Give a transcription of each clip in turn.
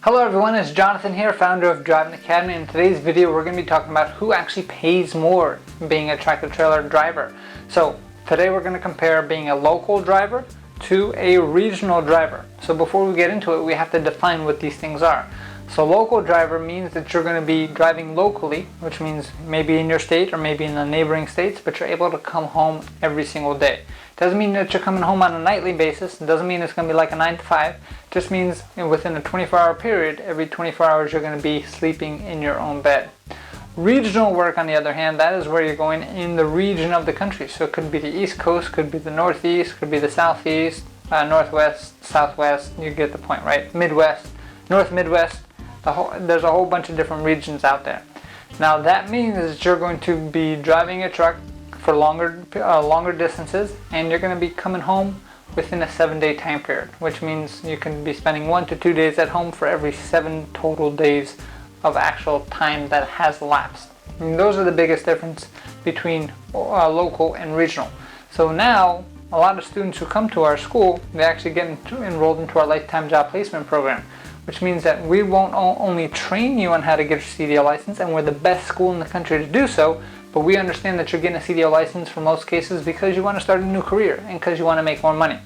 Hello everyone, it's Jonathan here, founder of Driving Academy. In today's video we're going to be talking about who actually pays more being a tractor trailer driver. So today we're going to compare being a local driver to a regional driver. So before we get into it, we have to define what these things are. So local driver means that you're going to be driving locally, which means maybe in your state or maybe in the neighboring states, but you're able to come home every single day. Doesn't mean that you're coming home on a nightly basis. It doesn't mean it's going to be like a 9 to 5. It just means within a 24-hour period, every 24 hours you're going to be sleeping in your own bed. Regional work, on the other hand, that is where you're going in the region of the country. So it could be the East Coast, could be the Northeast, could be the Southeast, Northwest, Southwest. You get the point, right? Midwest, North Midwest. There's a whole bunch of different regions out there. Now that means that you're going to be driving a truck for longer distances, and you're going to be coming home within a 7-day time period, which means you can be spending 1 to 2 days at home for every 7 total days of actual time that has lapsed. And those are the biggest difference between local and regional. So now a lot of students who come to our school, they actually get enrolled into our lifetime job placement program, which means that we won't only train you on how to get your CDL license, and we're the best school in the country to do so, but we understand that you're getting a CDL license for most cases because you want to start a new career and because you want to make more money.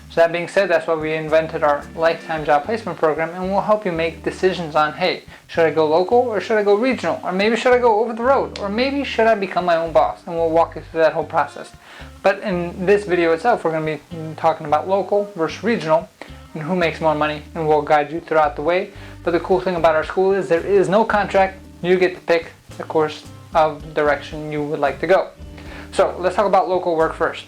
So that being said, that's why we invented our lifetime job placement program, and we'll help you make decisions on, hey, should I go local or should I go regional? Or maybe should I go over the road? Or maybe should I become my own boss? And we'll walk you through that whole process. But in this video itself, we're going to be talking about local versus regional and who makes more money, and we'll guide you throughout the way. But the cool thing about our school is there is no contract. You get to pick the course of direction you would like to go. So let's talk about local work first.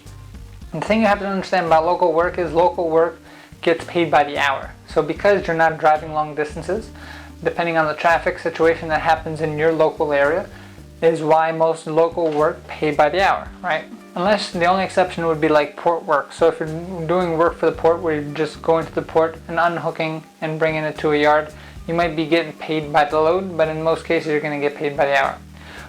And the thing you have to understand about local work is local work gets paid by the hour. So because you're not driving long distances, depending on the traffic situation that happens in your local area, is why most local work paid by the hour, right? Unless the only exception would be like port work. So if you're doing work for the port where you're just going to the port and unhooking and bringing it to a yard, you might be getting paid by the load, but in most cases you're going to get paid by the hour.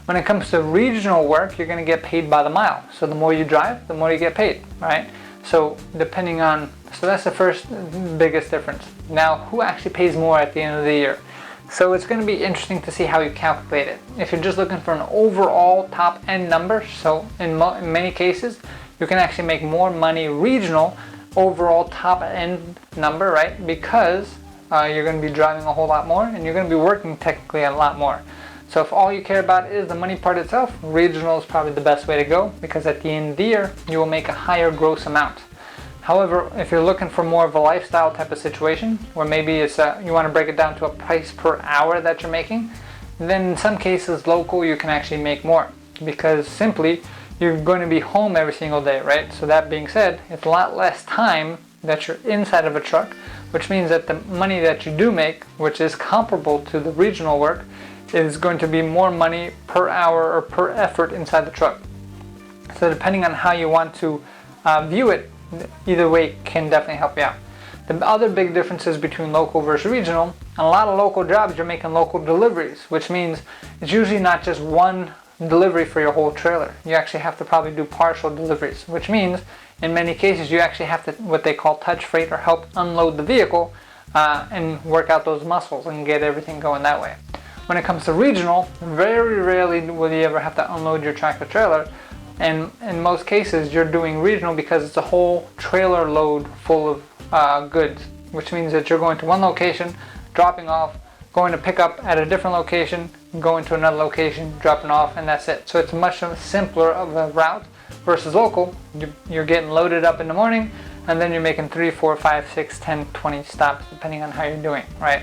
When it comes to regional work, you're going to get paid by the mile. So the more you drive, the more you get paid, right? So that's the first biggest difference. Now, who actually pays more at the end of the year? So it's going to be interesting to see how you calculate it. If you're just looking for an overall top end number, so in many cases, you can actually make more money regional overall top end number, right? Because you're going to be driving a whole lot more and you're going to be working technically a lot more. So if all you care about is the money part itself, regional is probably the best way to go, because at the end of the year, you will make a higher gross amount. However, if you're looking for more of a lifestyle type of situation, where maybe it's you want to break it down to a price per hour that you're making, then in some cases local you can actually make more, because simply you're going to be home every single day, right? So that being said, it's a lot less time that you're inside of a truck, which means that the money that you do make, which is comparable to the regional work, is going to be more money per hour or per effort inside the truck. So depending on how you want to view it, either way can definitely help you out. The other big differences between local versus regional, on a lot of local jobs you're making local deliveries, which means it's usually not just one delivery for your whole trailer. You actually have to probably do partial deliveries, which means in many cases you actually have to, what they call touch freight, or help unload the vehicle and work out those muscles and get everything going that way. When it comes to regional, very rarely will you ever have to unload your tractor trailer, and in most cases you're doing regional because it's a whole trailer load full of goods, which means that you're going to one location, dropping off, going to pick up at a different location, going to another location, dropping off, and that's it. So it's much simpler of a route versus local. You're getting loaded up in the morning, and then you're making 3, 4, 5, 6, 10, 20 stops depending on how you're doing, right?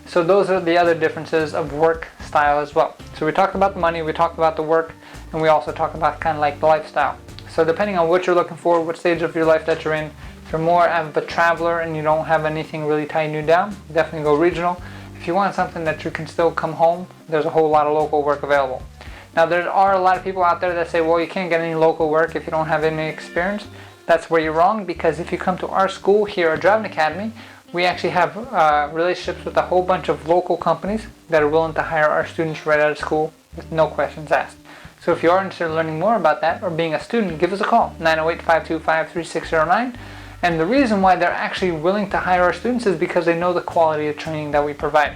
So those are the other differences of work style as well. So we talked about the money, we talked about the work, and we also talked about kind of like the lifestyle. So depending on what you're looking for, what stage of your life that you're in, if you're more of a traveler and you don't have anything really tying you down, definitely go regional. If you want something that you can still come home, there's a whole lot of local work available. Now there are a lot of people out there that say, well, you can't get any local work if you don't have any experience. That's where you're wrong, because if you come to our school here at Driving Academy, we actually have relationships with a whole bunch of local companies that are willing to hire our students right out of school with no questions asked. So if you are interested in learning more about that or being a student, give us a call, 908-525-3609, And the reason why they're actually willing to hire our students is because they know the quality of training that we provide.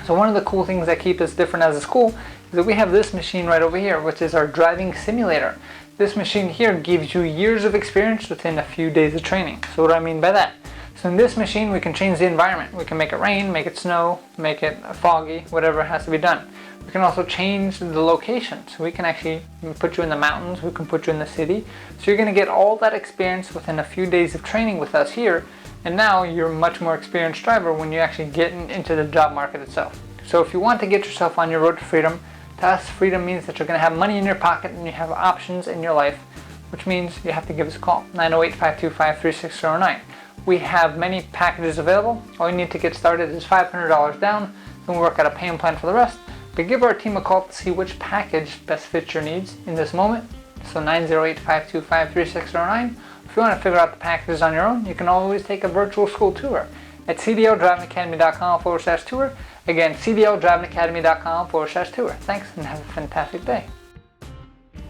So one of the cool things that keep us different as a school is that we have this machine right over here, which is our driving simulator. This machine here gives you years of experience within a few days of training. So what do I mean by that? So in this machine we can change the environment. We can make it rain, make it snow, make it foggy, whatever has to be done. We can also change the locations. We can actually put you in the mountains, we can put you in the city. So you're going to get all that experience within a few days of training with us here. And now you're a much more experienced driver when you actually get into the job market itself. So if you want to get yourself on your road to freedom, to us freedom means that you're going to have money in your pocket and you have options in your life, which means you have to give us a call, 908-525-3609. We have many packages available. All you need to get started is $500 down, then we work out a payment plan for the rest. But give our team a call to see which package best fits your needs in this moment. So 908-525-3609. If you want to figure out the packages on your own, you can always take a virtual school tour at cdldrivingacademy.com/tour. Again, cdldrivingacademy.com/tour. Thanks and have a fantastic day.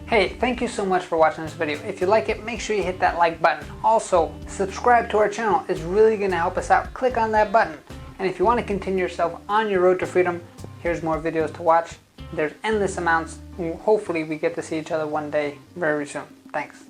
Hey, thank you so much for watching this video. If you like it, make sure you hit that like button. Also, subscribe to our channel. It's really going to help us out. Click on that button. And if you want to continue yourself on your road to freedom, here's more videos to watch. There's endless amounts. Hopefully we get to see each other one day very soon. Thanks.